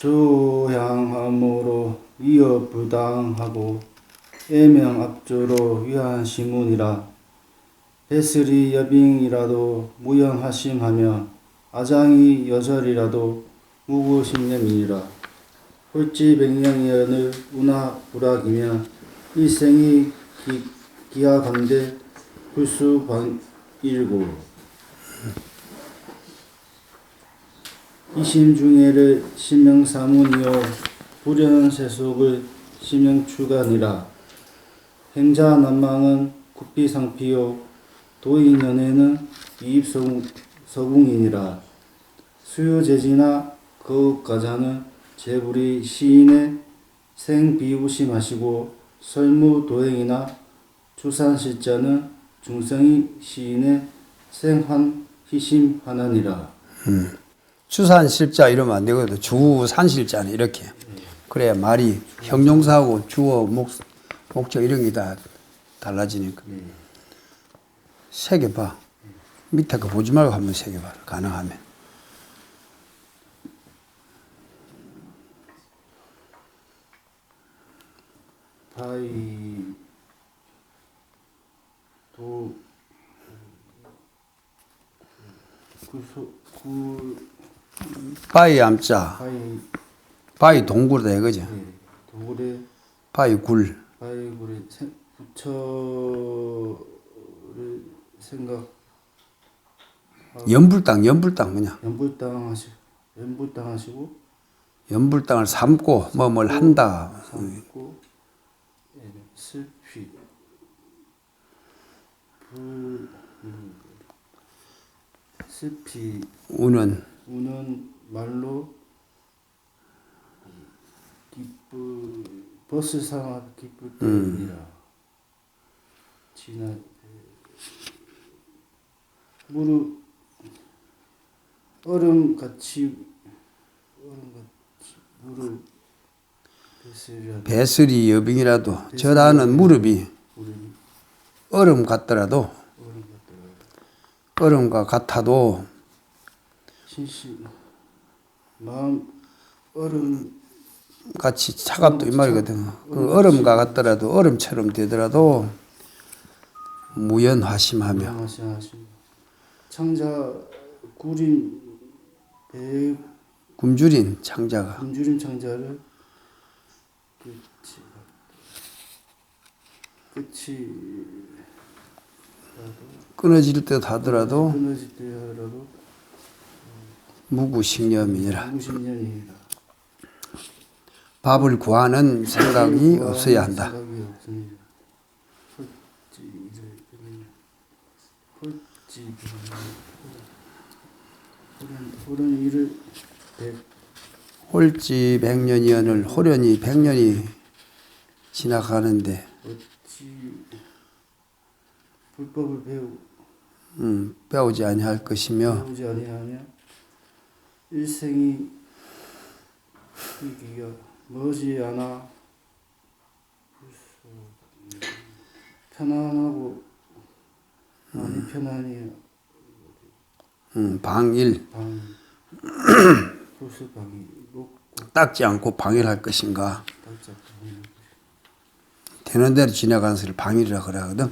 조향함으로 위협 부당하고 애명압조로 위한 시문이라. 배슬이 여빙이라도 무연하심하며 아장이 여절이라도 무구심념이니라. 홀지백령이언을 운하불악이며 일생이 기하강대 불수방일고 이심중해를 신명사문이요 불연세속을 신명추간이라. 행자난망은 국비상피요 도인연애는 이입서궁이니라. 수요제지나 거읍가자는 제불이 시인의 생비우심하시고 설무도행이나 주산실자는 중성이 시인의 생한희심하나니라. 주산실자 이러면 안 되거든. 주산실자는 이렇게. 그래야 말이 형용사하고 주어, 목적 이런 게 다 달라지니까. 새겨봐. 밑에 거 보지 말고 한번 새겨봐. 가능하면. 바이 도 바위 암자. 바위 동굴이다 이거지. 동굴에 바위 굴. 바이굴에 부처를 생각. 연불당 뭐냐. 연불당 하시고 연불당을 삼고 뭘 한다. 삼고 슬피 슬피 우는 말로 버스상하 기쁠 때이라. 지나 무릎 얼음같이 무릎 배슬이 여빙이라도 절하는 무릎이 얼음 같더라도 얼음과 같아도 마음 얼음 같이 차갑도 이 말이거든. 그 얼음과 같더라도 얼음처럼 되더라도 무연화심하며 창자 구린 굶주린 창자가 창자를 끝이 끊어질 듯 하더라도 무구심년이라. 밥을 구하는 생각이 없어야 한다. 홀지 백년이언을 호련히 100년이 지나가는데 불법을 배우지 아니할 것이며 일생이 이기가 머지않아 편안하고 많이 편안히 방일 닦지 않고 방일할 것인가. 되는 대로 지나가는 것을 방일이라 그러거든.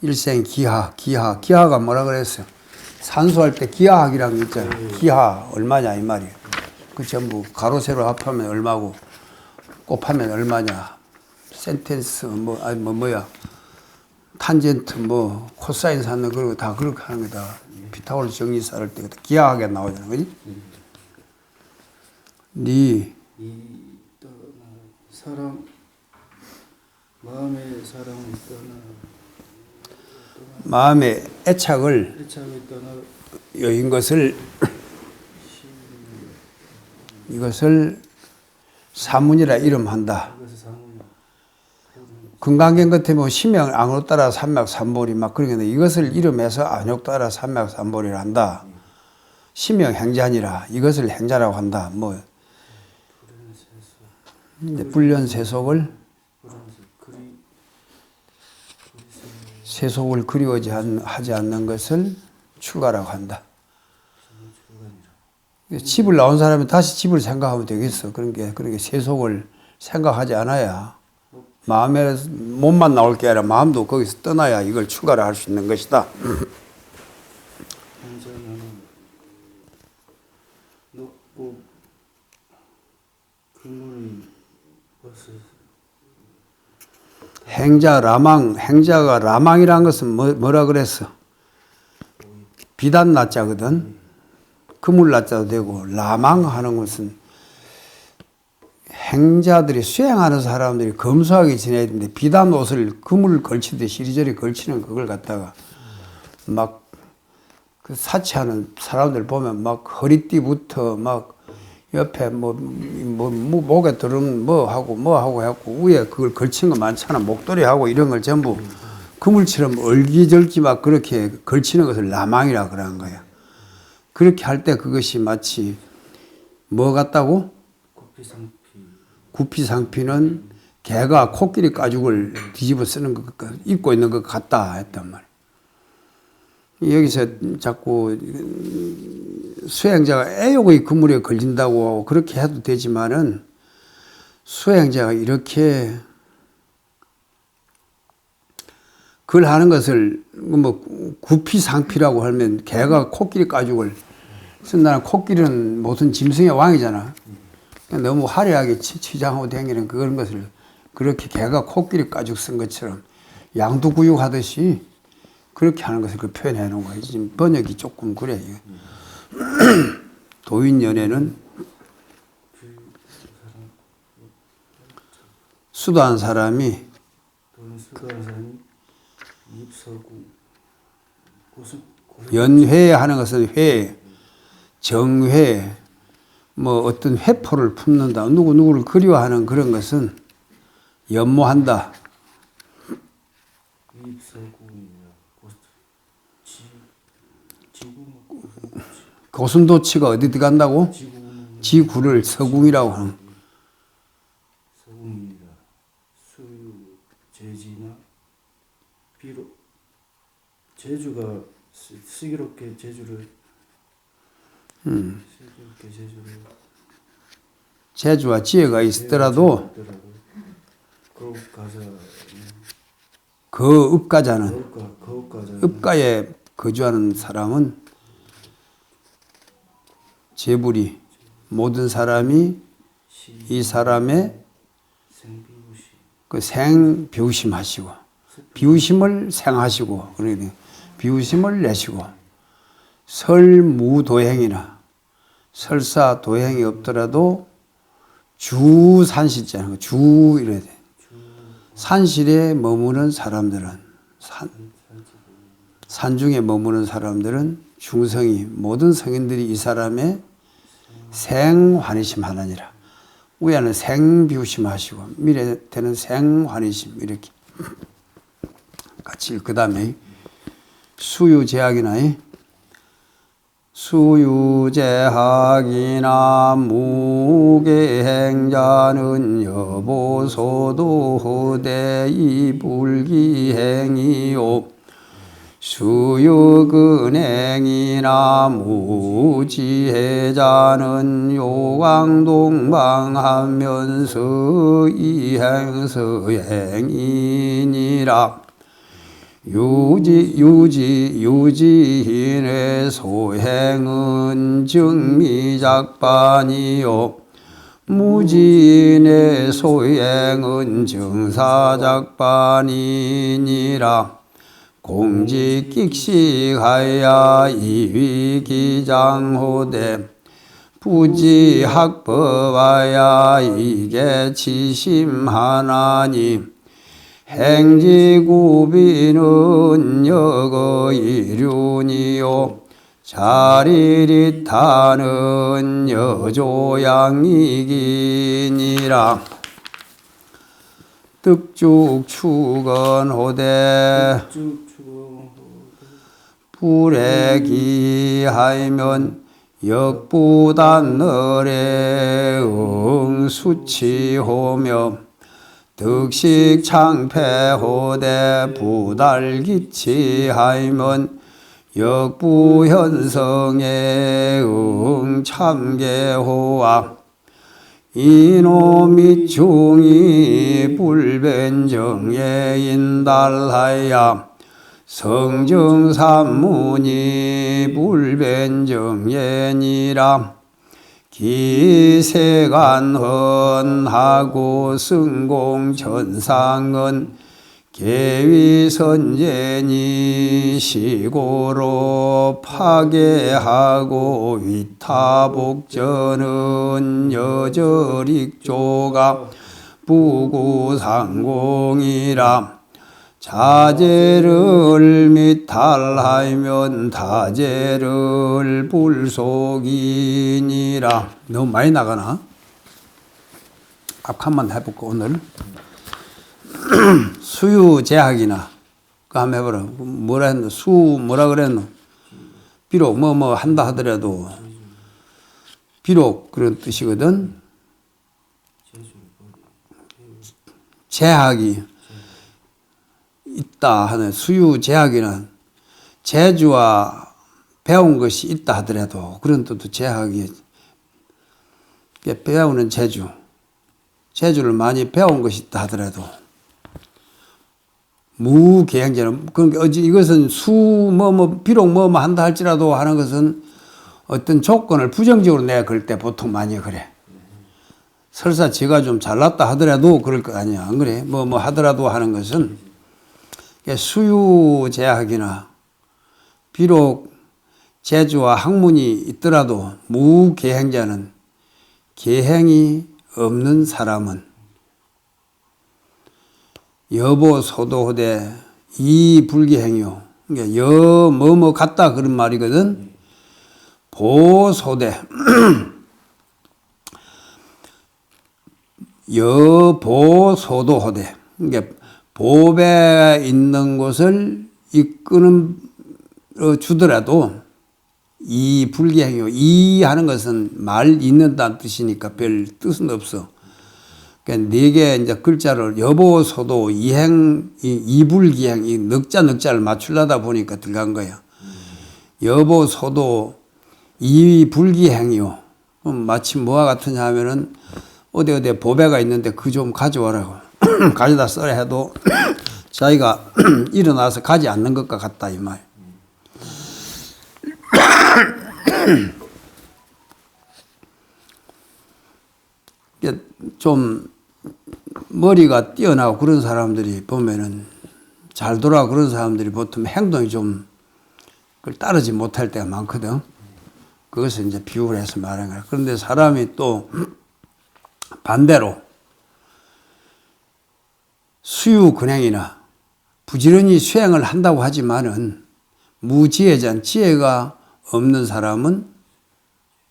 일생 기하가 뭐라 그랬어요? 산수할 때 기하학이라는 게 있잖아요. 기하 얼마냐 이 말이에요. 그 전부 가로 세로 합하면 얼마고 곱하면 얼마냐. 센텐스 뭐야. 탄젠트 코사인 사는 그런 거 다 그렇게 하는 거다. 피타고라스 정리사 때 기하학에 나오잖아. 그지? 네 사랑 마음의 사랑을 마음의 애착을 여인 것을 이것을 사문이라 이름한다. 금강경 같으면 심형 앙으로 따라 삼맥삼보리 막 그러는데 이것을 이름해서 안욕 따라 삼맥삼보리를 한다. 심형 행자니라 이것을 행자라고 한다. 불련세속을 세속을 그리워하지 않는 것을 출가라고 한다. 집을 나온 사람이 다시 집을 생각하면 되겠어. 그런 게 세속을 생각하지 않아야 마음에 몸만 나올 게 아니라 마음도 거기서 떠나야 이걸 추가를 할 수 있는 것이다. 행자는 녹고 그물이 벌써 행자가 라망이라는 것은 뭐라 그랬어? 비단 나자거든. 그물 나자도 되고, 라망하는 것은 행자들이 수행하는 사람들이 검소하게 지내야 되는데, 비단 옷을 그물 걸치듯이 이리저리 걸치는 그걸 갖다가 막 그 사치하는 사람들 보면 막 허리띠부터 막 옆에 목에 들으면 뭐 하고 해갖고 위에 그걸 걸친 거 많잖아. 목도리하고 이런 걸 전부 그물처럼 얼기절기 막 그렇게 걸치는 것을 라망이라 그러는 거야. 그렇게 할 때 그것이 마치 뭐 같다고? 구피상피는 개가 코끼리 가죽을 뒤집어 쓰는 것, 입고 있는 것 같다 했단 말이야. 여기서 자꾸 수행자가 애욕의 그물에 걸린다고 그렇게 해도 되지만은 수행자가 이렇게 그걸 하는 것을 뭐 구피상피라고 하면 개가 코끼리 가죽을 쓴다는 코끼리는 모든 짐승의 왕이잖아. 너무 화려하게 치장하고 다니는 그런 것을 그렇게 개가 코끼리 가죽 쓴 것처럼 양두구육 하듯이 그렇게 하는 것을 그 표현해 놓은 거예요. 지금 번역이 조금 그래. 도인연애는 수도한 사람이 연회하는 것은 회, 정회, 뭐 어떤 회포를 품는다. 누구를 그리워하는 그런 것은 연모한다. 고슴도치가 어디 들어간다고? 지구를 서궁이라고 하는. 서궁이라 수유 제지나 비록 제주가 슬기롭게 제주를 제주와 지혜가 있더라도 거읍가자는 읍가에 거주하는 사람은 제불이 모든 사람이 이 사람의 그 생비우심하시고 비우심을 생하시고 그러니 비우심을 내시고 설무도행이나 설사도행이 없더라도 주산실자는 주 이래야 돼. 산실에 머무는 사람들은 산중에 머무는 사람들은 중성이 모든 성인들이 이 사람의 생환희심 하나니라. 위에는 생비우심 하시고 미래 때는 생환희심 이렇게 같이 그 다음에 수유제학이나 수유제학이나 무계행자는 여보소도 허대이 불기행이요 수유근행이나 무지혜자는 요광동방하면서 이행서행이니라. 유지인의 소행은 증미작반이요 무지인의 소행은 증사작반이니라. 공직익식하야 이위기장호대 부지학법하야 이게 치심하나니 행지구비는 여거이륜이요 자리리타는 여조양이기니라. 득죽축언호대 불애기하면 역부단너래 응수치호며 득식창패호대 부달기치하면 역부현성의 응참계호와 이놈이 중이 불변정에 인달하여 성정산문이 불변정예니라 기세간헌하고 승공천상은 계위선제니 시고로 파괴하고 위타복전은 여절익조가 부구상공이라 자재를 미탈하면 다재를 불속이니라. 너무 많이 나가나? 앞칸만 해볼까 오늘? 수유제약이나 그 한번 해보라. 뭐라 했노? 뭐라 그랬노? 비록 뭐 한다 하더라도 비록 그런 뜻이거든. 제약이 있다 하는 수유제약이는 재주와 배운 것이 있다 하더라도 그런 뜻도 제약이 배우는 재주를 많이 배운 것이 있다 하더라도 무계행제는 그러니까 이것은 비록 뭐 한다 할지라도 하는 것은 어떤 조건을 부정적으로 내가 그럴 때 보통 많이 그래. 설사 지가 좀 잘났다 하더라도 그럴 거 아니야. 안 그래? 뭐 하더라도 하는 것은 수유제약이나 비록 재주와 학문이 있더라도 무계행자는 계행이 없는 사람은 여보소도호대 이불계행이요. 그러니까 같다 그런 말이거든. 보소대 여보소도호대. 그러니까 보배가 있는 곳을 이끄는 주더라도 이 불계행이요. 이 하는 것은 말 있는다는 뜻이니까 별 뜻은 없어. 그러니까 네 개 이제 글자를 여보소도 이불기행 이 넉자를 맞추려다 보니까 들어간 거야. 여보소도 이불기행이요. 그럼 마치 뭐와 같으냐 하면은 어디 보배가 있는데 그 좀 가져와라고 가져다 써라 해도 자기가 일어나서 가지 않는 것과 같다 이 말. 좀 머리가 뛰어나고 그런 사람들이 보면은 잘 돌아가고 그런 사람들이 보통 행동이 좀 그걸 따르지 못할 때가 많거든. 그것을 이제 비유를 해서 말하는 거야. 그런데 사람이 또 반대로 수유근행이나 부지런히 수행을 한다고 하지만은 무지혜자, 지혜가 없는 사람은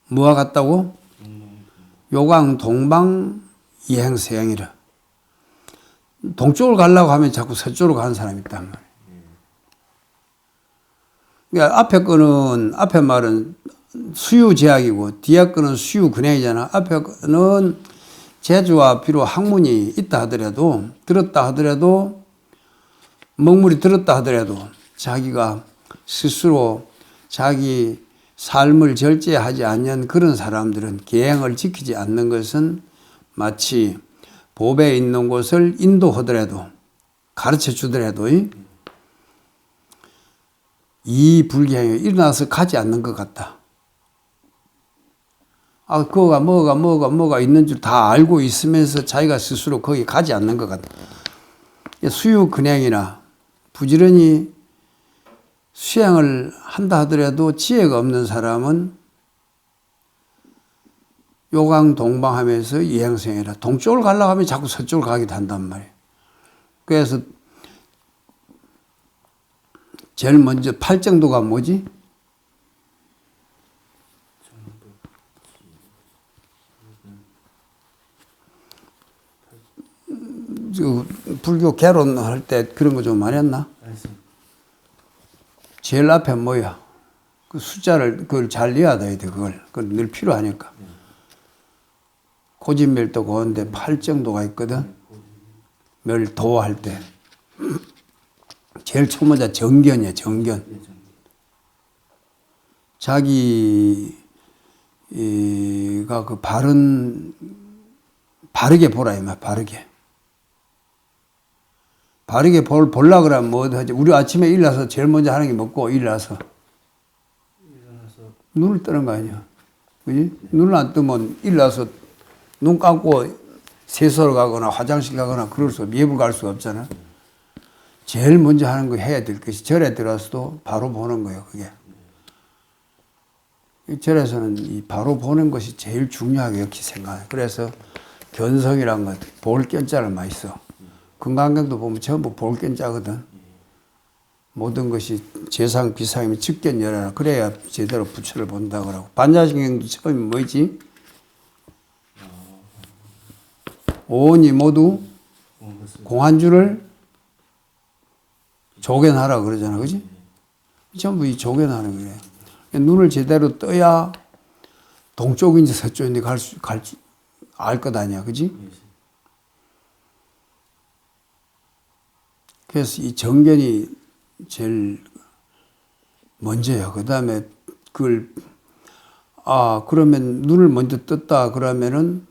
뭐와 같다고? 요강 동방 이행서양이라. 동쪽을 가려고 하면 자꾸 서쪽으로 가는 사람이 있단 말이에요. 그러니까 앞에 말은 수유제약이고 뒤에 거는 수유근행이잖아. 앞에 거는 재주와 비록 학문이 있다 하더라도 들었다 하더라도 먹물이 들었다 하더라도 자기가 스스로 자기 삶을 절제하지 않는 그런 사람들은 계행을 지키지 않는 것은 마치 보배에 있는 곳을 인도하더라도 가르쳐 주더라도 이 불계행이 일어나서 가지 않는 것 같다. 그거가 뭐가 있는 줄 다 알고 있으면서 자기가 스스로 거기 가지 않는 것 같다. 수유근행이나 부지런히 수행을 한다 하더라도 지혜가 없는 사람은 요강동방하면서 이행성이라 동쪽을 가려고 하면 자꾸 서쪽을 가기도 한단 말이에요. 그래서 제일 먼저 팔정도가 뭐지? 불교 개론할 때 그런 거 좀 많이 했나? 제일 앞에 뭐야? 그 숫자를 그걸 잘 넣어야 돼. 그걸 늘 필요하니까. 고진멸도 고인데 8정도가 있거든. 멸도 할 때. 제일 첫 번째 정견이야. 정견. 자기가 그 바르게 보라, 이 말, 바르게. 바르게 볼라 그러면 뭐 하지? 우리 아침에 일어나서 제일 먼저 하는 게 먹고 일어나서 눈을 뜨는 거 아니야. 그지? 눈을 안 뜨면 일어나서 눈 감고 세수하러 가거나 화장실 가거나 그럴 수 없어. 예불 갈 수가 없잖아. 제일 먼저 하는 거 해야 될 것이 절에 들어서도 바로 보는 거예요, 그게. 절에서는 이 바로 보는 것이 제일 중요하게 이렇게 생각해요. 그래서 견성이란 것, 볼 견자를 많이 써. 금강경도 보면 전부 볼 견자거든. 모든 것이 재상 비상이면 직견열하라. 그래야 제대로 부처를 본다 그러고. 반야신경도 처음이 뭐지? 오온이 모두 공한주를 조견하라 그러잖아, 그지? 전부 이 조견하는 거예요. 눈을 제대로 떠야 동쪽인지 서쪽인지 알 것 아니야, 그지? 그래서 이 정견이 제일 먼저야. 그 다음에 그러면 눈을 먼저 떴다 그러면은,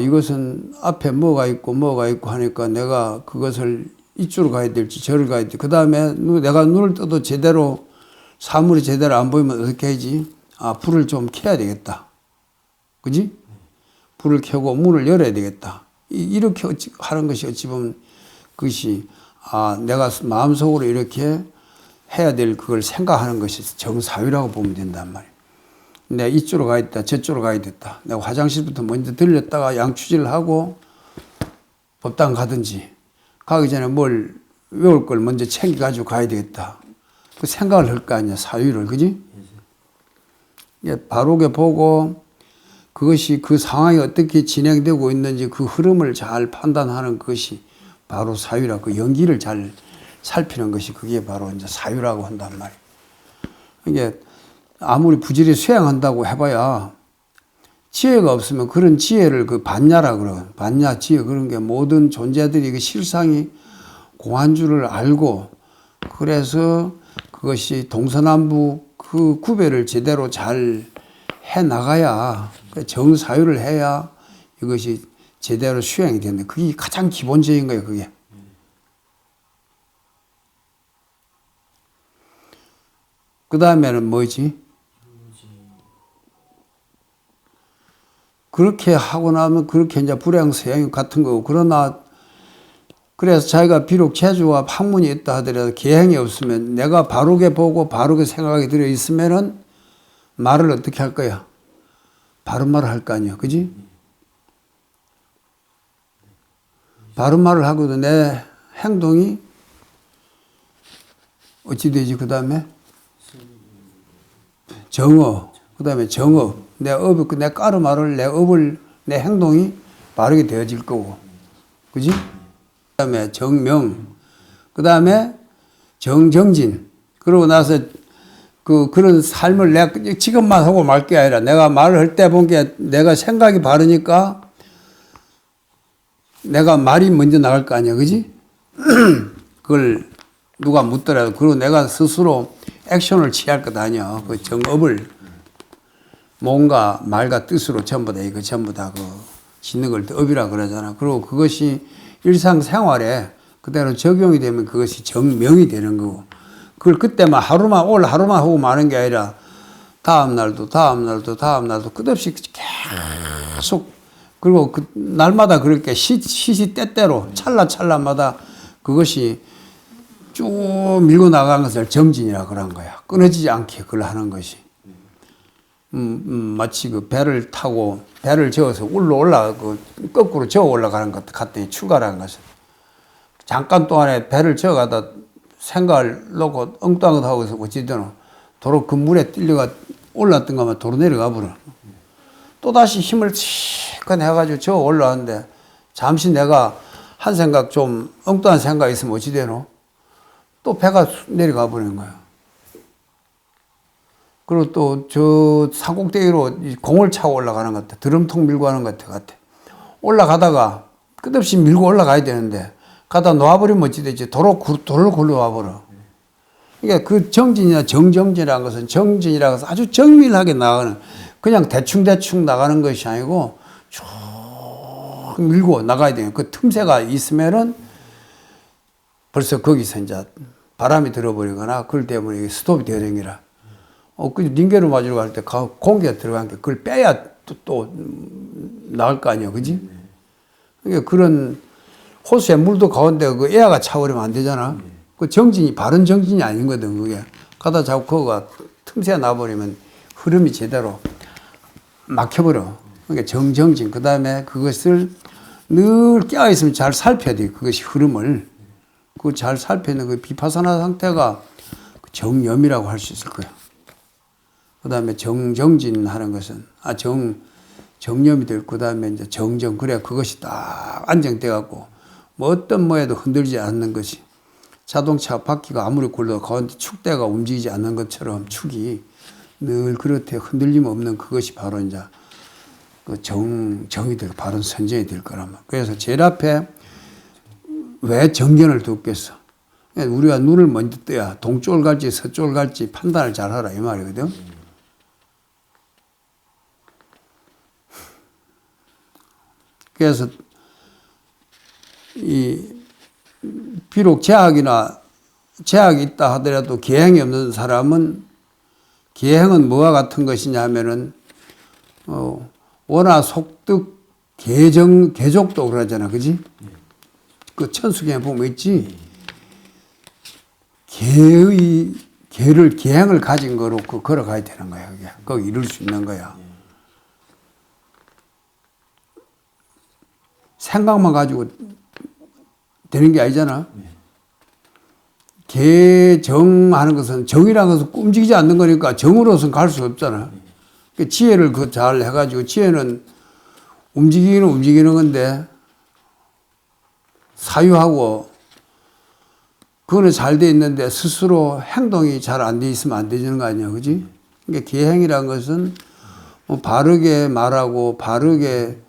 이것은 앞에 뭐가 있고 하니까 내가 그것을 이쪽으로 가야 될지 저를 가야 될지. 그 다음에 내가 눈을 떠도 제대로, 사물이 제대로 안 보이면 어떻게 해야지? 불을 좀 켜야 되겠다. 그지? 불을 켜고 문을 열어야 되겠다. 이렇게 하는 것이 어찌 보면 그것이, 내가 마음속으로 이렇게 해야 될 그걸 생각하는 것이 정사위라고 보면 된단 말이야. 내가 이쪽으로 가야 됐다, 저쪽으로 가야 됐다. 내가 화장실부터 먼저 들렸다가 양추질을 하고 법당 가든지, 가기 전에 뭘 외울 걸 먼저 챙겨가지고 가야 되겠다. 그 생각을 할 거 아니야, 사유를, 그지? 바로게 보고 그것이 그 상황이 어떻게 진행되고 있는지 그 흐름을 잘 판단하는 것이 바로 사유라. 그 연기를 잘 살피는 것이 그게 바로 이제 사유라고 한단 말이야. 이게 아무리 부지런히 수행한다고 해봐야 지혜가 없으면 그런 지혜를 그 반야라 그러. 반야 지혜 그런 게 모든 존재들이 그 실상이 공한 줄을 알고 그래서 그것이 동서남북 그 구별을 제대로 잘 해 나가야 정사유를 해야 이것이 제대로 수행이 되는데 그게 가장 기본적인 거예요, 그게. 그 다음에는 뭐지? 그렇게 하고 나면 그렇게 이제 불행서양 같은 거고, 그러나 그래서 자기가 비록 재주와 학문이 있다 하더라도 계행이 없으면 내가 바르게 보고 바르게 생각이 들어 있으면은 말을 어떻게 할 거야? 바른 말을 할 거 아니야, 그지? 바른 말을 하고도 내 행동이 어찌 되지? 그 다음에 정어, 그 다음에 정업, 내 까르마를 내 업을 내 행동이 바르게 되어질 거고, 그지? 그 다음에 정명, 그 다음에 정진. 그러고 나서 그런 삶을 내가 지금만 하고 말 게 아니라 내가 말을 할 때 본 게 내가 생각이 바르니까 내가 말이 먼저 나갈 거 아니야, 그지? 그걸 누가 묻더라도 그리고 내가 스스로 액션을 취할 것 아니야. 그 정업을 뭔가 말과 뜻으로 전부 다 이거 전부 다 그 짓는 걸 업이라 그러잖아. 그리고 그것이 일상생활에 그대로 적용이 되면 그것이 정명이 되는 거고, 그걸 그때만 하루만 하고 마는 게 아니라 다음 날도 끝없이 계속, 그리고 그 날마다 그렇게 시시때때로 찰나찰나마다 그것이 쭉 밀고 나가는 것을 정진이라 그런 거야. 끊어지지 않게 그걸 하는 것이. 마치 그 배를 타고 배를 저어서 올라가고 거꾸로 저어 올라가는 것 같더니 출가라는 것은 잠깐 동안에 배를 저어가다 생각을 놓고 엉뚱한 것 하고 있어 어찌되노 도로 그 물에 뜰려가 올랐던 거면 도로 내려가 버려. 또다시 힘을 치건 해가지고 저어 올라왔는데 잠시 내가 한 생각 좀 엉뚱한 생각이 있으면 어찌되노 또 배가 내려가 버리는 거야. 그리고 또 저 산꼭대기로 공을 차고 올라가는 것 같아. 드럼통 밀고 하는 것 같아. 올라가다가 끝없이 밀고 올라가야 되는데 가다 놓아버리면 어찌 되지? 도로를 굴러와 버려. 그러니까 그 정진이나 정정진이라는 것은 정진이라고 해서 아주 정밀하게 나가는 그냥 대충대충 나가는 것이 아니고 쭉 밀고 나가야 돼요. 그 틈새가 있으면은 벌써 거기서 이제 바람이 들어버리거나 그럴 때문에 스톱이 되어 댕기라. 그 링게로 맞으러 갈 때 공기가 들어간 게 그걸 빼야 또 나을 거 아니야. 그지? 그러니까 그런 호수에 물도 가운데 그 에어가 차버리면 안 되잖아. 그 정진이 바른 정진이 아닌거든. 그게 가다 자꾸 그거가 틈새 나버리면 흐름이 제대로 막혀버려. 그러니까 정진. 그 다음에 그것을 늘 깨어있으면 잘 살펴야 돼. 그것이 흐름을. 그 잘 살펴는 그 비파사나 상태가 정념이라고 할 수 있을 거야. 그 다음에 정진 하는 것은, 정념이 되고, 그 다음에 이제 정정. 그래야 그것이 딱 안정돼갖고, 뭐 어떤 뭐에도 흔들지 않는 것이. 자동차 바퀴가 아무리 굴러도 가운데 축대가 움직이지 않는 것처럼 축이 늘 그렇게 흔들림 없는 그것이 바로 이제 그 정이 될, 바른 선정이 될 거라면. 그래서 제일 앞에 왜 정견을 두겠어? 우리가 눈을 먼저 떠야 동쪽을 갈지 서쪽을 갈지 판단을 잘 하라 이 말이거든. 그래서 비록 제약이 있다 하더라도 계행이 없는 사람은 계행은 뭐와 같은 것이냐 하면은 원화 속득 계족도 그러잖아, 그지? 그 천수계행 보면 있지? 계행을 가진 거로 걸어가야 되는 거야, 그게. 거기 이룰 수 있는 거야. 생각만 가지고 되는 게 아니잖아. 계정하는 것은 정이라는 것은 움직이지 않는 거니까 정으로서는 갈 수 없잖아. 그 지혜를 잘 해가지고 지혜는 움직이는 건데 사유하고 그거는 잘 돼 있는데 스스로 행동이 잘 안 돼 있으면 안 되는 거 아니야, 그지? 그러니까 계행이라는 것은 뭐 바르게 말하고 바르게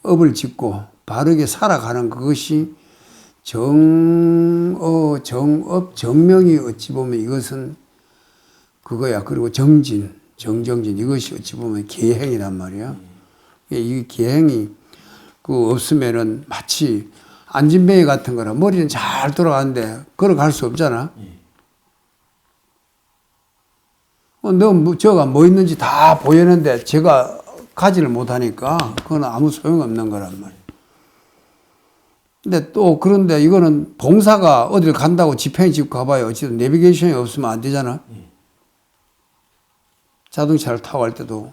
업을 짓고 바르게 살아가는 그것이 정업, 정명이 어찌 보면 이것은 그거야. 그리고 정진, 정정진 이것이 어찌 보면 계행이란 말이야. 이 계행이 그 없으면은 마치 안진뱅이 같은 거라 머리는 잘 돌아가는데 걸어갈 수 없잖아. 저가 뭐 있는지 다 보이는데 제가 가지를 못하니까 그건 아무 소용없는 거란 말이야. 근데 또 그런데 이거는 봉사가 어딜 간다고 지평이 집 가봐요. 어쨌든 내비게이션이 없으면 안 되잖아. 자동차를 타고 갈 때도.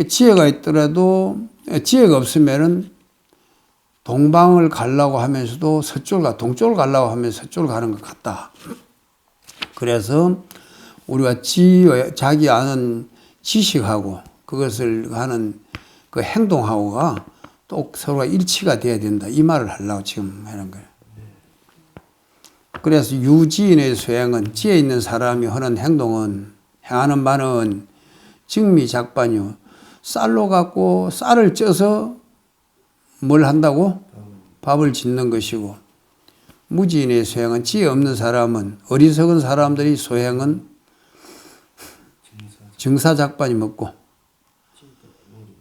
지혜가 있더라도 지혜가 없으면은 동방을 가려고 하면서도 동쪽을 가려고 하면서 서쪽을 가는 것 같다. 그래서 우리가 자기 아는 지식하고 그것을 하는 그 행동하고가 또 서로가 일치가 돼야 된다. 이 말을 하려고 지금 하는 거예요. 그래서 유지인의 수행은 지혜 있는 사람이 하는 행동은 행하는 바는 직미작반이요. 쌀로 갖고 쌀을 쪄서 뭘 한다고? 밥을 짓는 것이고 무지인의 소행은 지혜 없는 사람은 어리석은 사람들이 소행은 증사작반이 먹고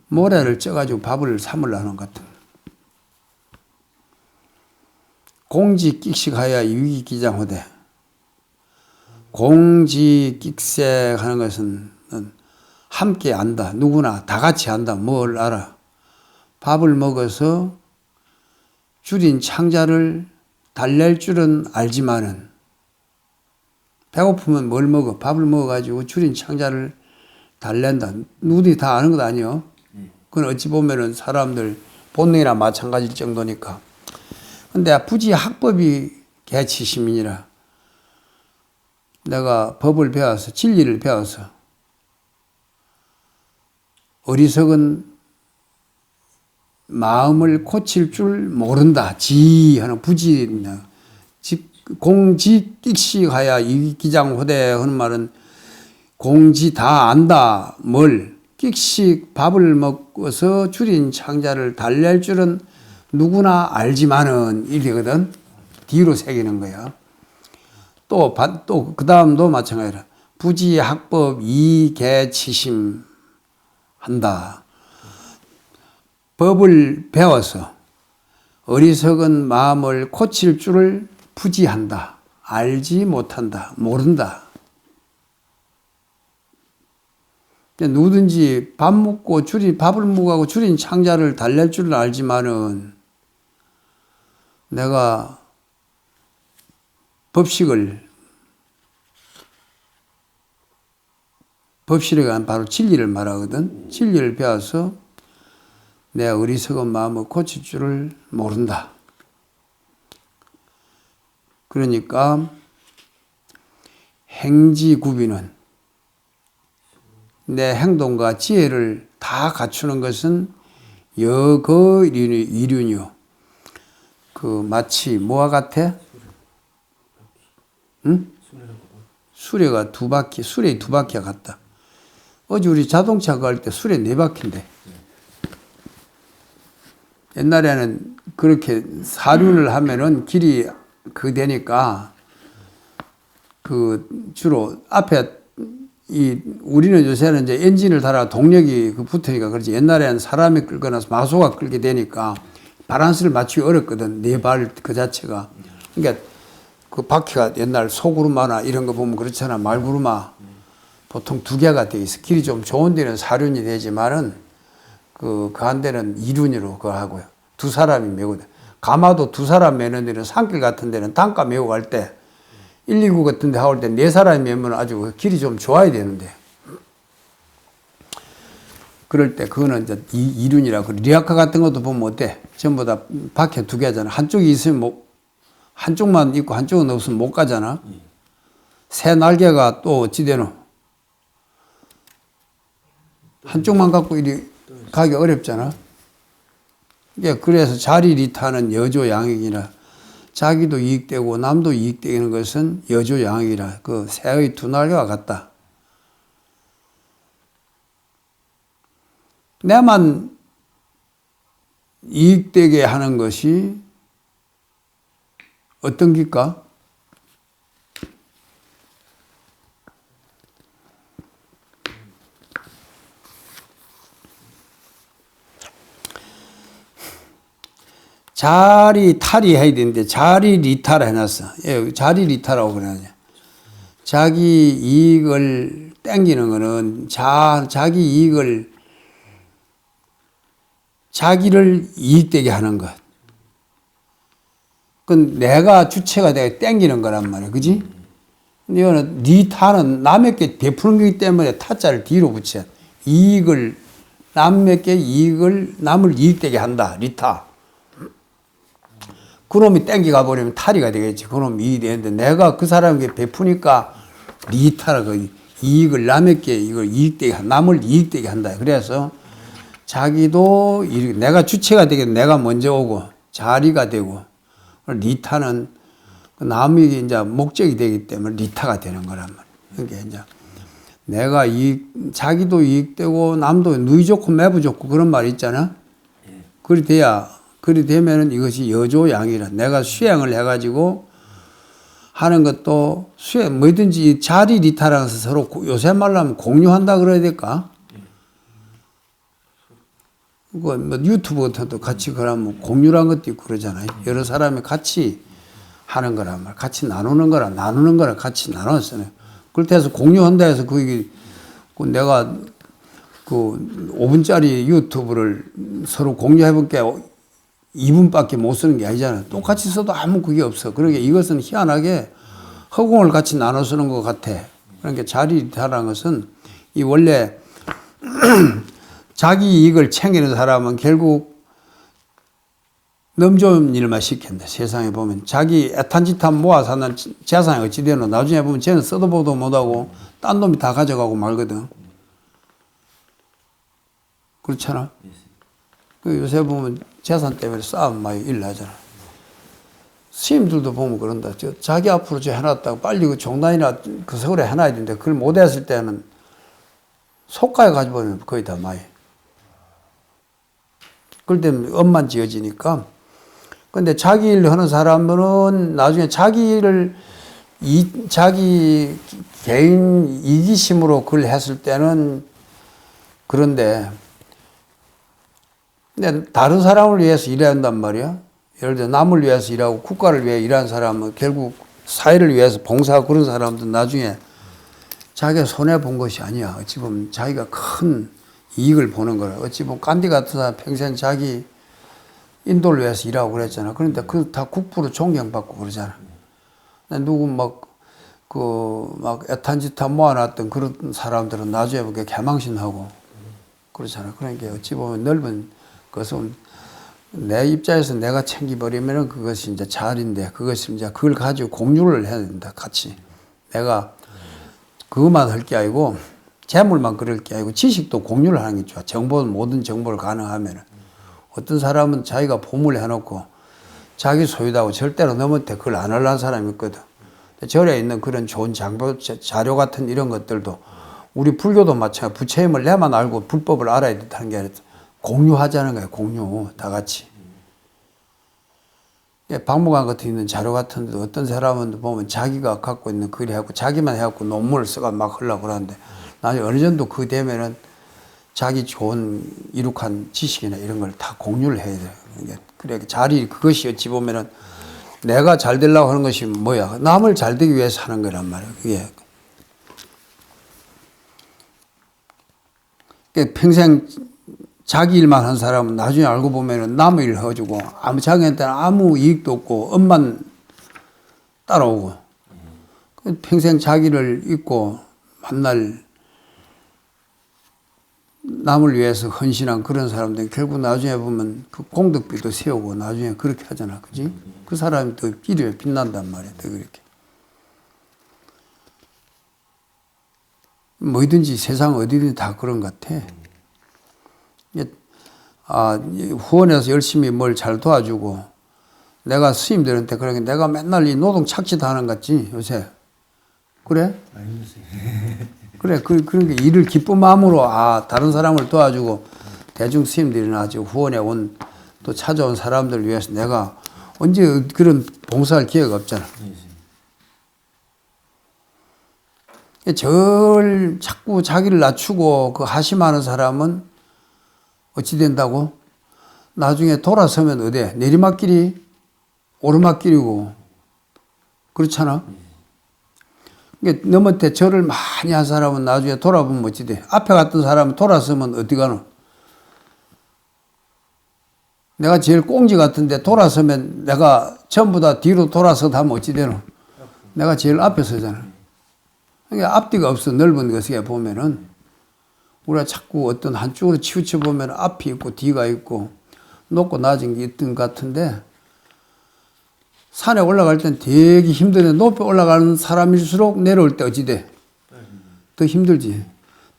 모래를 쪄가지고 밥을 삼으려는 것 같은 공지끽식하여 유기기장호대 공지끽색하는 것은 함께 안다. 누구나 다 같이 안다. 뭘 알아. 밥을 먹어서 줄인 창자를 달랠 줄은 알지만은 배고프면 뭘 먹어? 밥을 먹어가지고 줄인 창자를 달랜다. 누구들이 다 아는 것 아니요? 그건 어찌 보면은 사람들 본능이나 마찬가지일 정도니까. 근데 부지 학법이 개치시민이라 내가 법을 배워서 진리를 배워서 어리석은 마음을 고칠 줄 모른다. 하는 부지입니다. 공지끽식하여 이기장호대 하는 말은 공지 다 안다. 뭘 끽식 밥을 먹어서 줄인 창자를 달랠 줄은 누구나 알지만은 이거거든. 뒤로 새기는 거야. 또 그 다음도 마찬가지라. 부지학법 이계치심 한다. 법을 배워서 어리석은 마음을 고칠 줄을 부지한다. 알지 못한다. 모른다. 누구든지 밥을 먹고 줄인 창자를 달랠 줄은 알지만은 내가 법실에 바로 진리를 말하거든. 진리를 배워서 내 어리석은 마음을 고칠 줄을 모른다. 그러니까 행지구비는 내 행동과 지혜를 다 갖추는 것은 여거 이륜이요. 마치 뭐와 같아? 응? 수레가 두 바퀴가 같다. 어제 우리 자동차 갈 때 수레 4바퀴인데. 옛날에는 그렇게 사륜을 하면은 길이 되니까 주로 앞에 우리는 요새는 이제 엔진을 달아 동력이 붙으니까 그렇지. 옛날에는 사람이 끌거나 마소가 끌게 되니까 바란스를 맞추기 어렵거든. 4발 그 자체가. 그러니까 그 바퀴가 옛날 소구르마나 이런 거 보면 그렇잖아. 말구르마 보통 2개가 돼 있어. 길이 좀 좋은 데는 사륜이 되지만은 그 한 대는 이륜으로 그거 하고요. 2사람이 메거든. 가마도 2사람 메는 데는 산길 같은 데는 단가 메고 갈 때 129 같은 데 하올 때 4사람이 메면 아주 길이 좀 좋아야 되는데. 그럴 때 그거는 이제 이륜이라고. 리아카 같은 것도 보면 어때? 전부 다 바퀴 2개잖아. 한쪽이 있으면 한쪽만 있고 한쪽은 없으면 못 가잖아. 새 날개가 또 어찌 되노? 한쪽만 갖고 이리 가기 어렵잖아. 그래서 자리리타는 여조양익이라. 자기도 이익되고 남도 이익되는 것은 여조양익이라. 그 새의 2날개와 같다. 내만 이익되게 하는 것이 어떤 길까? 자리탈이 해야 되는데 자리리타라 해놨어. 예, 자리리타라고 그러냐. 자기 이익을 땡기는 거는 자기 이익을 자기를 이익되게 하는 것. 그건 내가 주체가 되게 땡기는 거란 말이야. 그지? 이거는 리타는 남에게 베푸는 거기 때문에 타자를 뒤로 붙여. 남에게 남을 이익되게 한다. 리타. 그놈이 땡겨가 버리면 탈이가 되겠지. 그놈이 이익이 되는데 내가 그 사람에게 베푸니까 리타라고 이익을 남에게 이걸 남을 이익되게 한다. 그래서 자기도 내가 주체가 되게 내가 먼저 오고 자리가 되고 리타는 남이 이제 목적이 되기 때문에 리타가 되는 거란 말이야. 그러니까 이제 내가 자기도 이익되고 남도 누이 좋고 매부 좋고 그런 말이 있잖아. 그리 되면은 이것이 여조양이라. 내가 수행을 해가지고 하는 것도 뭐든지 자리 리타라는 것을 서로 요새 말로 하면 공유한다 그래야 될까? 뭐 유튜브 같은 것도 같이 그러면 공유란 것도 있고 그러잖아요. 여러 사람이 같이 하는 거란 말. 같이 나누는 거라 같이 나눴어요. 그렇다 해서 공유한다 해서 내가 5분짜리 유튜브를 서로 공유해볼게 2분밖에 못 쓰는 게 아니잖아. 똑같이 써도 아무 그게 없어. 그러니까 이것은 희한하게 허공을 같이 나눠 쓰는 것 같아. 그러니까 자리리타라는 것은 원래 자기 이익을 챙기는 사람은 결국 너무 좋은 일만 시킨다. 세상에 보면 자기 애탄지탄 모아 사는 재산이 어찌 되노. 나중에 보면 쟤는 써도 보도 못하고 딴 놈이 다 가져가고 말거든. 그렇잖아. 요새 보면 재산 때문에 싸움 많이 일나잖아. 스님들도 보면 그런다. 자기 앞으로 해놨다고 빨리 그 종단이나 그 서울에 해놔야 되는데 그걸 못 했을 때는 속가에 가져버리면 거의 다 많이. 그럴 때는 엄만 지어지니까. 근데 자기 일 하는 사람들은 나중에 자기 일을 자기 개인 이기심으로 그걸 했을 때는 그런데 근데 다른 사람을 위해서 일해야 한단 말이야. 예를 들어 남을 위해서 일하고 국가를 위해 일하는 사람은 결국 사회를 위해서 봉사하고 그런 사람도 나중에 자기가 손해본 것이 아니야. 어찌 보면 자기가 큰 이익을 보는 거라. 어찌 보면 간디 같은 사람 평생 자기 인도를 위해서 일하고 그랬잖아. 그런데 그 다 국부로 존경받고 그러잖아. 누구 막 애탄지탄 모아놨던 그런 사람들은 나중에 보니까 개망신하고 그렇잖아. 그러니까 어찌 보면 넓은 것은 내 입장에서 내가 챙겨버리면은 그것이 이제 잘인데 그것이 이제 그걸 가지고 공유를 해야 된다. 같이. 내가 그것만 할 게 아니고 재물만 그럴 게 아니고 지식도 공유를 하는 게 좋아. 정보는 모든 정보를 가능하면은. 어떤 사람은 자기가 보물을 해놓고 자기 소유다고 절대로 넘어때 그걸 안 하려는 사람이 있거든. 절에 있는 그런 좋은 장보, 자료 같은 이런 것들도 우리 불교도 마찬가지. 부처님을 내만 알고 불법을 알아야 된다는 게 아니라 공유하자는 거예요. 공유. 다 같이. 박물관 같은 있는 자료 같은 데도 어떤 사람은 보면 자기가 갖고 있는 글이 하고 자기만 해갖고 논문을 써가 막 하려고 그러는데 나중에 어느 정도 그 되면은 자기 좋은 이룩한 지식이나 이런 걸 다 공유를 해야 돼요. 그래, 그것이 어찌 보면은 내가 잘 되려고 하는 것이 뭐야? 남을 잘 되기 위해서 하는 거란 말이야. 그게 평생 자기 일만 한 사람은 나중에 알고 보면은 남의 일을 해주고 자기한테는 아무 이익도 없고 엄만 따라오고 평생 자기를 잊고 만날 남을 위해서 헌신한 그런 사람들 결국 나중에 보면 그 공덕비도 세우고 나중에 그렇게 하잖아. 그지? 그 사람이 더 길에 빛난단 말이야. 더 그렇게. 뭐든지 세상 어디든지 다 그런 것 같아. 후원해서 열심히 뭘 잘 도와주고 내가 스님들한테 그러게 내가 맨날 이 노동 착취도 하는 것 같지 요새. 그래? 그래, 그런 게 일을 기쁜 마음으로, 다른 사람을 도와주고, 대중 스님들이나 지금 후원에 또 찾아온 사람들을 위해서 내가 언제 그런 봉사할 기회가 없잖아. 절 자꾸 자기를 낮추고 그 하심하는 사람은 어찌 된다고? 나중에 돌아서면 어디에? 내리막길이 오르막길이고, 그렇잖아? 너한테 절을 많이 한 사람은 나중에 돌아보면 어찌 돼? 앞에 갔던 사람은 돌아서면 어디 가노? 내가 제일 꽁지 같은데 돌아서면 내가 전부 다 뒤로 돌아서다 하면 어찌 되노? 내가 제일 앞에 서잖아. 그러니까 앞뒤가 없어. 넓은 것에 보면은 우리가 자꾸 어떤 한쪽으로 치우쳐 보면 앞이 있고 뒤가 있고 높고 낮은 게 있던 것 같은데 산에 올라갈 땐 되게 힘드네. 높이 올라가는 사람일수록 내려올 때 어찌 돼? 더 힘들지.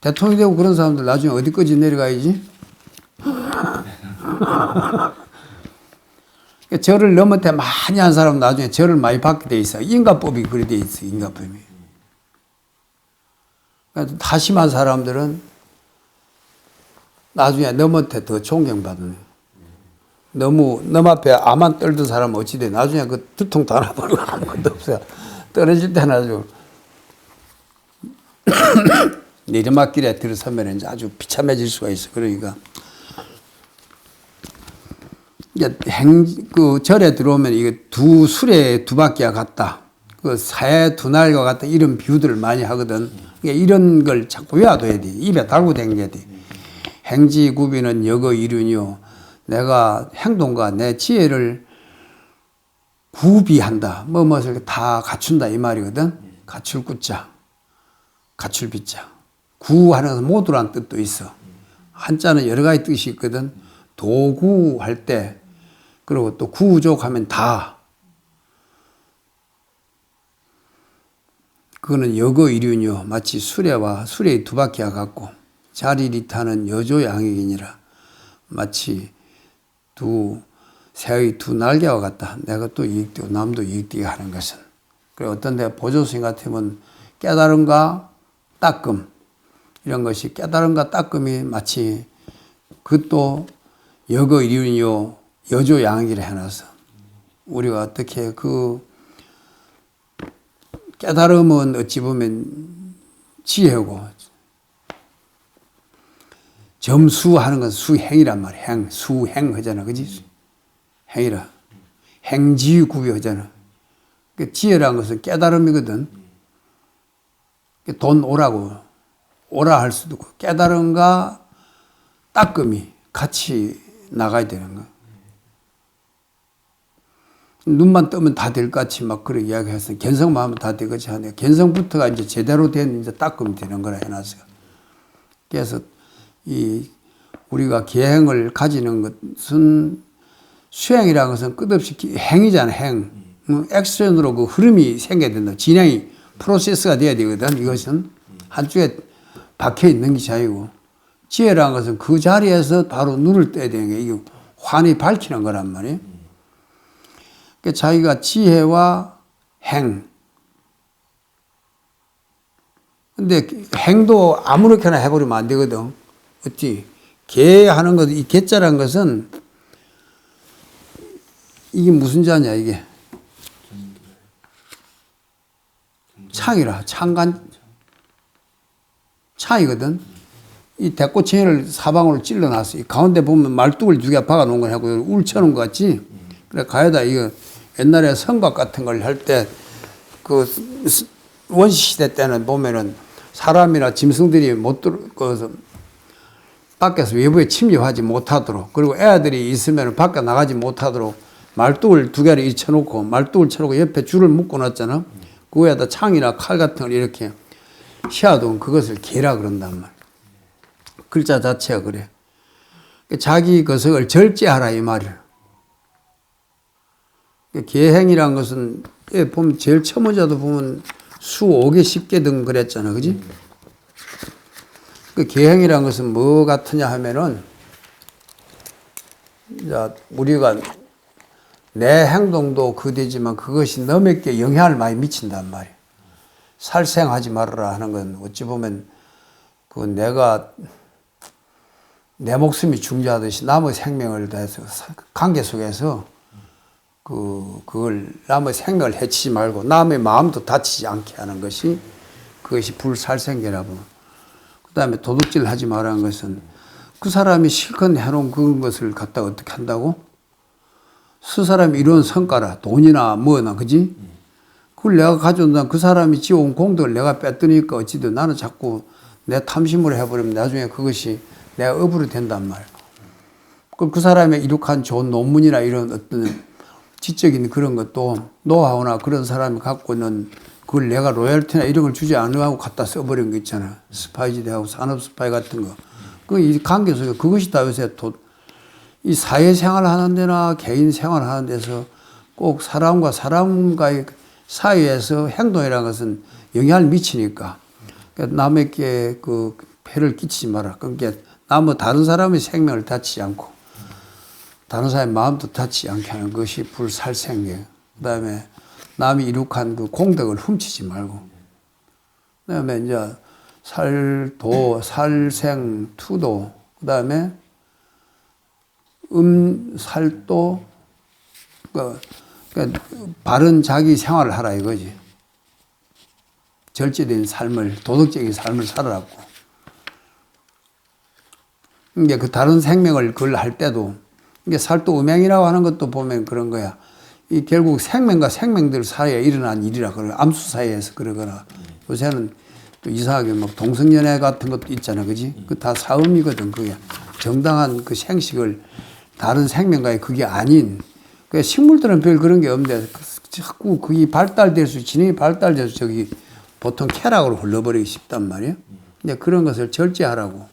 대통령이 되고 그런 사람들 나중에 어디까지 내려가야지? 절을 넘어때 많이 한 사람은 나중에 절을 많이 받게 돼 있어. 인가법이 그래 돼 있어. 인가법이. 다심한 사람들은 나중에 넘어때 더 존경받는 거예요. 너무 놈 앞에 아만 떨던 사람은 어찌 돼? 나중에 그 두통 다 나버리고 아무것도 없어요. 떨어질 때는 아주 내리막길에 들어서면 이제 아주 비참해질 수가 있어. 그러니까 이제 그 절에 들어오면 이게 수레 두 바퀴와 같다. 그 새 두 날과 같다. 이런 비유들을 많이 하거든. 그러니까 이런 걸 자꾸 외워둬야 돼. 입에 달고 다녀야 돼. 행지구비는 여거 이륜이요. 내가 행동과 내 지혜를 구비한다. 무엇을 다 갖춘다 이 말이거든. 갖출 구자, 갖출 비자. 구하는 것은 모두라는 뜻도 있어. 한자는 여러 가지 뜻이 있거든. 도구할 때 그리고 또 구족하면 다. 그거는 여거이륜이요. 마치 수레의 두 바퀴와 같고 자리리 타는 여조양익이니라. 마치 새의 두 날개와 같다. 내가 또 이익되고 남도 이익되게 하는 것은. 그리고 어떤 데 보조스님 같으면 깨달음과 따끔 이런 것이 깨달음과 따끔이 마치 그것도 여거이륜이요 여조양익이라 해놔서 우리가 어떻게 그 깨달음은 어찌 보면 지혜고, 점수하는 건 수행이란 말이야. 행, 수행 하잖아. 그지? 행이라. 행지구비 하잖아. 지혜라는 것은 깨달음이거든. 돈 오라고, 오라 할 수도 있고, 깨달음과 따끔이 같이 나가야 되는 거야. 눈만 뜨면 다 될 것 같이 막 그런 이야기 해서 견성만 하면 다 되겠지 하네. 견성부터가 이제 제대로 된 이제 따끔이 되는 거라 해놨어요. 그래서 우리가 계행을 가지는 것은 수행이라는 것은 끝없이 행이잖아, 행. 액션으로 그 흐름이 생겨야 된다. 진행이 프로세스가 돼야 되거든. 이것은 한쪽에 박혀 있는 게 자유고. 지혜라는 것은 그 자리에서 바로 눈을 떠야 되는 게 이게 환히 밝히는 거란 말이에요. 그러니까 자기가 지혜와 행. 근데 행도 아무렇게나 해버리면 안 되거든. 어찌? 개하는 것, 이 개자란 것은 이게 무슨 자냐, 이게. 창이라, 창이거든. 이 대꽃챙이를 사방으로 찔러놨어. 이 가운데 보면 말뚝을 2개 박아 놓은 걸 하고 울 쳐놓은 것 같지? 그래, 가야다. 이거 옛날에 성곽 같은 걸 할 때, 그, 원시시대 때는 보면은 사람이나 짐승들이 못 들어서 밖에서 외부에 침입하지 못하도록, 그리고 애들이 있으면 밖에 나가지 못하도록 말뚝을 2개를 잊혀놓고, 말뚝을 쳐놓고 옆에 줄을 묶어 놨잖아. 그 위에다 창이나 칼 같은 걸 이렇게 씌워둔 그것을 개라 그런단 말이야. 글자 자체가 그래. 자기 것을 절제하라 이 말이야. 계행이란 것은 보면 제일 처음자도 보면 수 5개 10개 등 그랬잖아. 그지? 그 계행이란 것은 뭐 같으냐 하면은 우리가 내 행동도 그대지만 그것이 너에게 영향을 많이 미친단 말이야. 살생하지 말아라 하는 건 어찌 보면 그 내가 내 목숨이 중요하듯이 남의 생명을 다해서 관계 속에서 그걸 남의 생명을 해치지 말고 남의 마음도 다치지 않게 하는 것이 그것이 불살생계라고. 그 다음에 도둑질 하지 말라는 것은 그 사람이 실컷 해놓은 그런 것을 갖다가 어떻게 한다고? 그 사람이 이룬 성과라 돈이나 뭐나 그지? 그걸 내가 가져온다 그 사람이 지어온 공덕을 내가 뺐더니까 어찌든 나는 자꾸 내 탐심으로 해버리면 나중에 그것이 내가 업으로 된단 말이야. 그 사람의 이룩한 좋은 논문이나 이런 어떤 지적인 그런 것도 노하우나 그런 사람이 갖고 있는 그걸 내가 로열티나 이런 걸 주지 않으라고 갖다 써버린 거 있잖아. 스파이지대하고 산업 스파이 같은 거. 이 관계 속에 그것이 다 요새 이 사회생활 하는 데나 개인 생활 하는 데서 꼭 사람과 사람과의 사이에서 행동이라는 것은 영향을 미치니까 남에게 그 폐를 끼치지 마라. 그러니까 다른 사람의 생명을 다치지 않고 다른 사람의 마음도 다치지 않게 하는 것이 불살생계. 그 다음에 남이 이룩한 그 공덕을 훔치지 말고. 그 다음에 이제 살도, 살생, 투도. 그 다음에 살도, 그러니까 바른 자기 생활을 하라 이거지. 절제된 삶을, 도덕적인 삶을 살아라고. 그러니까 그 다른 생명을 그걸 할 때도, 이게 살도 음행이라고 하는 것도 보면 그런 거야. 이 결국 생명과 생명들 사이에 일어난 일이라 그래. 암수 사이에서 그러거나. 요새는 또 이상하게 막 동성연애 같은 것도 있잖아. 그지? 그 다 사음이거든. 그게. 정당한 그 생식을 다른 생명과의 그게 아닌. 그 식물들은 별 그런 게 없는데 자꾸 그게 발달돼서 진행이 발달돼서 저기 보통 쾌락으로 흘러버리기 쉽단 말이야. 이제 그런 것을 절제하라고.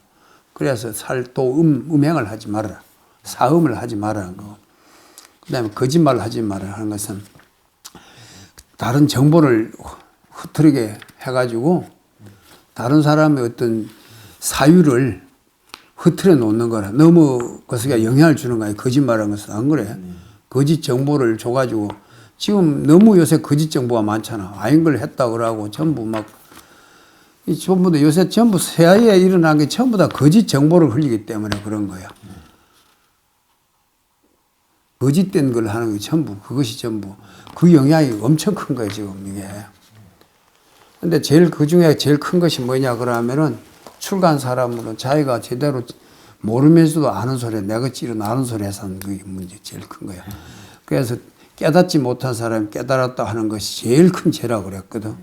그래서 살도 음행을 하지 말아라. 사음을 하지 말라는 거. 그 다음에 거짓말을 하지 말아라 하는 것은 다른 정보를 흐트르게 해가지고 다른 사람의 어떤 사유를 흐트려 놓는 거라. 너무 그것에 영향을 주는 거야. 거짓말하는 것은 안 그래. 거짓 정보를 줘가지고 지금 너무 요새 거짓 정보가 많잖아. 아닌 걸 했다 그러고 전부 막 전부 다 요새 전부 새하에 일어난 게 전부 다 거짓 정보를 흘리기 때문에 그런 거야. 거짓된 걸 하는 게 전부 그것이 전부 그 영향이 엄청 큰 거예요 지금 이게. 근데 그 중에 제일 큰 것이 뭐냐 그러면은 출가한 사람으로는 자기가 제대로 모르면서도 아는 소리, 내가 찌르는 아는 소리 해서 하는 그게 문제 제일 큰 거야. 그래서 깨닫지 못한 사람이 깨달았다 하는 것이 제일 큰 죄라고 그랬거든.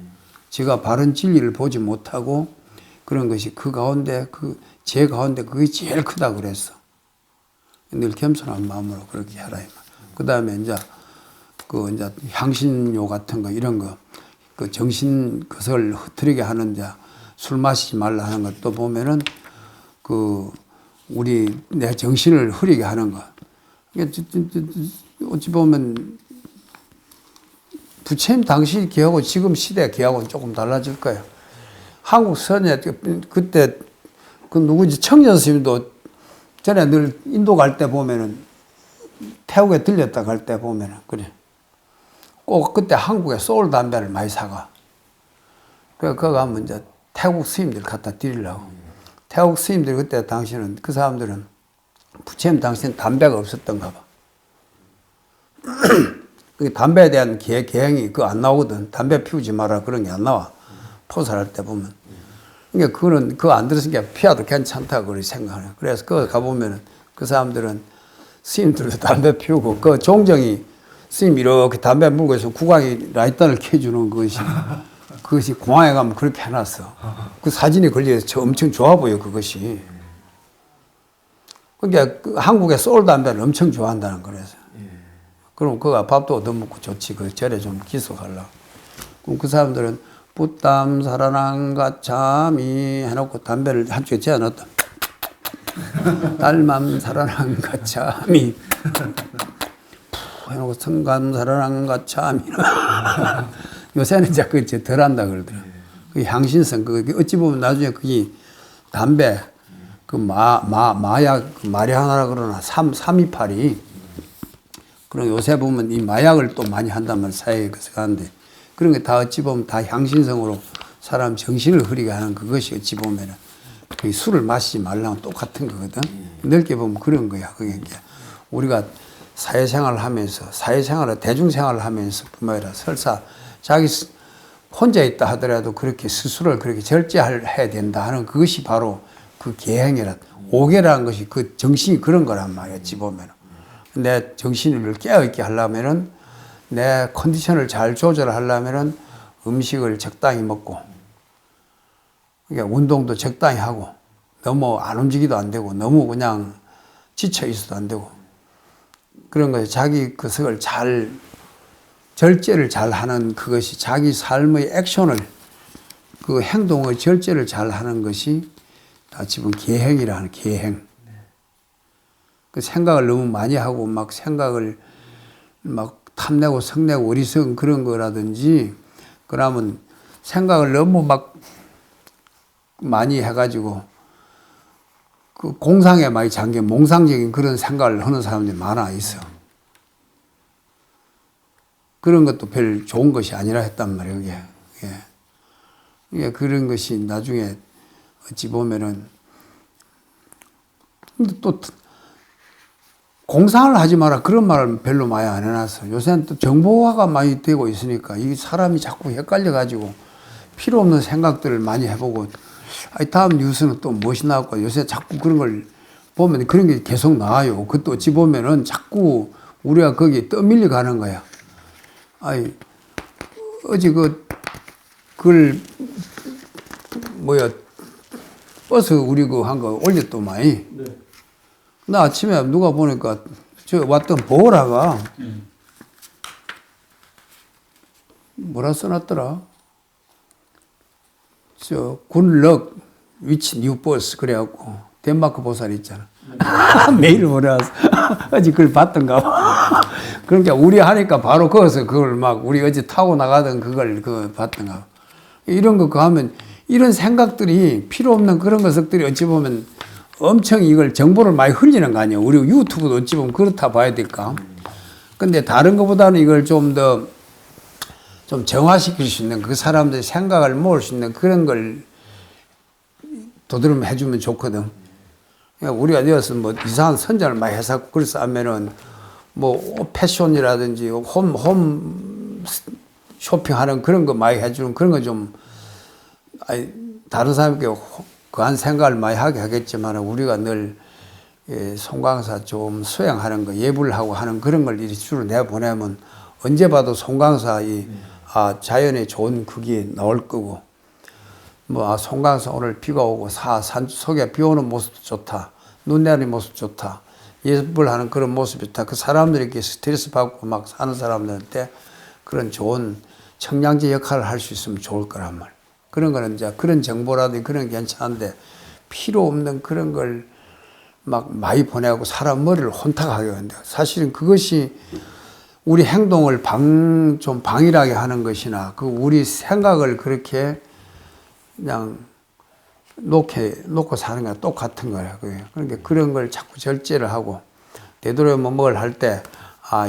제가 바른 진리를 보지 못하고 그런 것이 그 가운데, 죄 가운데 그게 제일 크다 그랬어. 늘 겸손한 마음으로 그렇게 하라. 그 다음에 이제 향신료 같은 거, 이런 거, 정신 것을 흐트리게 하는 술 마시지 말라 하는 것도 보면은 내 정신을 흐리게 하는 거. 어찌 보면 부처님 당시 기하고 지금 시대 기하고는 조금 달라질 거예요. 한국 선예 그때 누구지 청년 스님도 전에 늘 인도 갈 때 보면은 태국에 들렸다 갈 때 보면은 그래. 꼭 그때 한국에 소울 담배를 많이 사가. 그래서 거기 가면 이제 태국 스님들 갖다 드리려고. 태국 스님들 그때 당시는 그 사람들은 부처님 당시엔 담배가 없었던가 봐. 그 담배에 대한 계행이 안 나오거든. 담배 피우지 마라 그런 게 안 나와. 포살할 때 보면. 그러니까 그거 안 들었으니까 피워도 괜찮다고 그렇게 생각하네. 그래서 거기 가보면은 그 사람들은 스님들도 담배 피우고 그 종정이 스님 이렇게 담배 물고 있으면 국왕이 라이터를 켜주는 그것이 공항에 가면 그렇게 해놨어. 그 사진이 걸려서 엄청 좋아 보여 그것이. 그러니까 한국의 소울 담배를 엄청 좋아한다는 거라서. 그럼 그가 밥도 얻어먹고 좋지. 그 절에 좀 기속하려고. 그럼 그 사람들은 붓담 사라낭가 참이 해놓고 담배를 한쪽에 재어놨다. 딸맘 사라낭가 참이 해놓고 성감 사라낭가 참이. 요새는 이제 그게 덜 한다 그러더라. 그 향신성, 어찌 보면 나중에 그게 담배, 마약, 마리화나라 그러나, 삼이팔이. 그럼 요새 보면 이 마약을 또 많이 한단 말이야, 사회에 그래서 가는데. 그런 게 다 어찌 보면 다 향신성으로 사람 정신을 흐리게 하는 그것이 어찌 보면은 술을 마시지 말라면 똑같은 거거든. 넓게 보면 그런 거야. 그게 우리가 사회생활을 하면서, 대중생활을 하면서 뿐만 아니라 설사 자기 혼자 있다 하더라도 그렇게 스스로를 그렇게 절제해야 된다 하는 그것이 바로 그 계행이라, 오계라는 것이 그 정신이 그런 거란 말이야, 어찌 보면은. 내 정신을 깨어있게 하려면은, 내 컨디션을 잘 조절하려면은 음식을 적당히 먹고, 그러니까 운동도 적당히 하고, 너무 안 움직이도 안 되고, 너무 그냥 지쳐 있어도 안 되고, 그런 거에 자기 그것을 절제를 잘 하는 그것이 자기 삶의 액션을, 그 행동의 절제를 잘 하는 것이 다 지금 계행이라 하는 계행. 그 생각을 너무 많이 하고 막 생각을 막 탐내고 성내고 어리석은 그런 거라든지, 그러면 생각을 너무 막 많이 해가지고 그 공상에 많이 잠겨 몽상적인 그런 생각을 하는 사람들이 많아 있어. 그런 것도 별 좋은 것이 아니라 했단 말이에요, 이게. 이게 그런 것이 나중에 어찌 보면은 또 공상을 하지 마라 그런 말을 별로 많이 안 해놨어. 요새는 또 정보화가 많이 되고 있으니까 이 사람이 자꾸 헷갈려가지고 필요 없는 생각들을 많이 해보고, 다음 뉴스는 또 무엇이 나올까. 요새 자꾸 그런 걸 보면 그런 게 계속 나와요. 그것도 어찌 보면은 자꾸 우리가 거기에 떠밀려 가는 거야. 어제 버스 우리 한 거 올렸더만이. 네. 나 아침에 누가 보니까 저 왔던 보라가 뭐라 써놨더라. 굿럭 위치 뉴 버스 그래갖고 덴마크 보살 있잖아. 메일을 보내와서 어제 그걸 봤던가 봐. 그러니까 우리 하니까 바로 거기서 그걸 막 우리 어제 타고 나가던 그걸 봤던가 봐. 이런 거 하면 이런 생각들이 필요 없는 그런 것들이 어찌 보면 엄청 이걸 정보를 많이 흘리는 거 아니에요. 우리 유튜브도 어찌 보면 그렇다 봐야 될까. 근데 다른 것보다는 이걸 좀 정화시킬 수 있는, 그 사람들의 생각을 모을 수 있는 그런 걸 도드름 해주면 좋거든. 그러니까 우리가 되어서 뭐 이상한 선전을 많이 해서 그래서 하면은 뭐 패션이라든지 홈 쇼핑하는 그런 거 많이 해주는 그런 거 좀 아니, 다른 사람께 그한 생각을 많이 하게 하겠지만 우리가 늘 송강사 좀 수행하는 거 예불 하고 하는 그런 걸 이리 주로 내보내면 언제 봐도 송강사 자연의 좋은 그게 나올 거고 뭐 송강사 오늘 비가 오고 산 속에 비 오는 모습도 좋다. 눈 내리는 모습 좋다. 예불하는 그런 모습이 좋다. 그 사람들이 이렇게 스트레스 받고 막 사는 사람들한테 그런 좋은 청량제 역할을 할 수 있으면 좋을 거란 말. 그런 거는 이제 그런 정보라든지 그런 게 괜찮은데 필요 없는 그런 걸 막 많이 보내고 사람 머리를 혼탁하게 하는데 사실은 그것이 우리 행동을 좀 방일하게 하는 것이나 그 우리 생각을 그렇게 그냥 놓고 사는 거랑 똑같은 거예요. 그러니까 그런 걸 자꾸 절제를 하고 되도록이면 뭘 할 때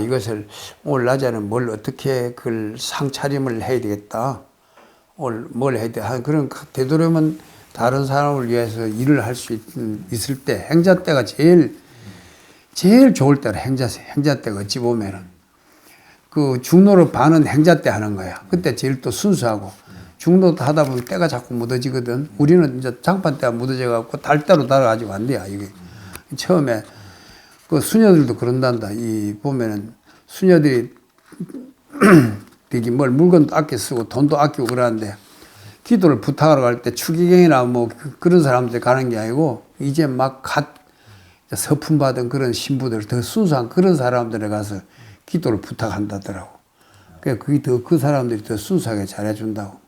이것을 오늘 낮에는 뭘 어떻게 그 상차림을 해야 되겠다. 오늘 뭘 해야 돼. 그런 되도록이면 다른 사람을 위해서 일을 할 수 있을 때 행자 때가 제일 좋을 때라 행자 때가 어찌 보면은 그 중노를 반은 행자 때 하는 거야. 그때 제일 또 순수하고 중노도 하다 보면 때가 자꾸 묻어지거든. 우리는 이제 장판 때가 묻어져 갖고 달대로 달아가지고 안 돼요. 이게 처음에 그 수녀들도 그런단다. 보면은 수녀들이 되게 물건도 아껴 쓰고 돈도 아끼고 그러는데 기도를 부탁하러 갈 때 추기경이나 뭐 그런 사람들 가는 게 아니고 이제 막 서품 받은 그런 신부들 더 순수한 그런 사람들에 가서 기도를 부탁한다더라고. 그 사람들이 더 순수하게 잘해준다고.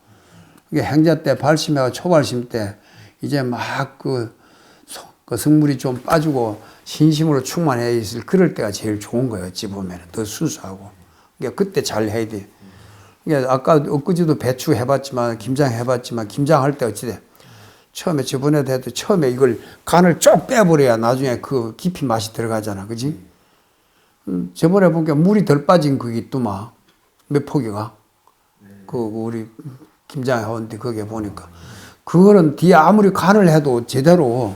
그게 행자 때 발심하고 초발심 때 이제 막 그 성물이 좀 빠지고 신심으로 충만해 있을 그럴 때가 제일 좋은 거예요. 어찌 보면 더 순수하고. 그러니까 그때 잘 해야 돼. 그러니까 아까 엊그제도 배추 해봤지만 김장 해봤지만 김장할 때 어찌 돼? 처음에 저번에도 해도 처음에 이걸 간을 쭉 빼버려야 나중에 그 깊이 맛이 들어가잖아. 그지? 저번에 보니까 물이 덜 빠진 그게 있더만 몇 포기가 그 우리 김장 해온데 거기에 보니까 그거는 뒤에 아무리 간을 해도 제대로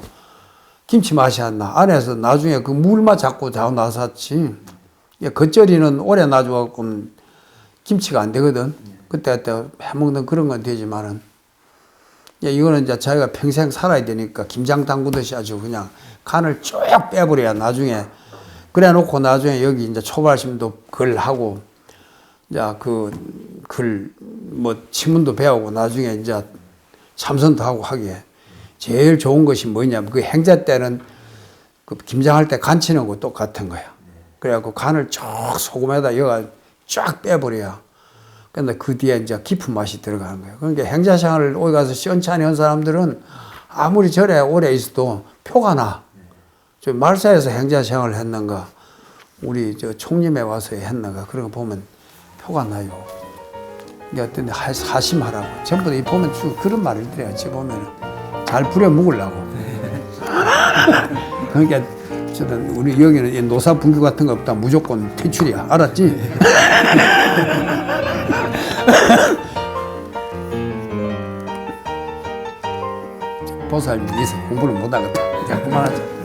김치 맛이 안 나. 안에서 나중에 그 물만 자꾸 나왔지. 겉절이는 오래 놔줘갖고 김치가 안 되거든. 그때 해먹는 그런 건 되지만은 이거는 이제 자기가 평생 살아야 되니까 김장 담그듯이 아주 그냥 간을 쭉 빼버려야 나중에 그래 놓고 나중에 여기 이제 초발심도 하고 이제 뭐 치문도 배우고 나중에 이제 참선도 하고 하기에 제일 좋은 것이 뭐냐면 그 행자 때는 그 김장할 때 간 치는 거 똑같은 거야. 그래갖고 간을 쭉 소금에다 여가 쫙 빼버려야. 근데 그 뒤에 이제 깊은 맛이 들어가는 거예요. 그러니까 행자생활을 오기 가서 시원찮이 한 사람들은 아무리 절에 오래 있어도 표가 나. 저 말사에서 행자생활을 했는가, 우리 저 총림에 와서 했는가, 그런 거 보면 표가 나요. 이게 어떤 사심하라고. 전부 다 보면 그런 말을 드려요. 어찌 보면은. 잘 부려 먹으려고. 그러니까 저는 우리 여기는 노사 분규 같은 거 없다. 무조건 퇴출이야. 알았지? 보살님이 있어 공부를 못 하겠다. 그냥 그만하자.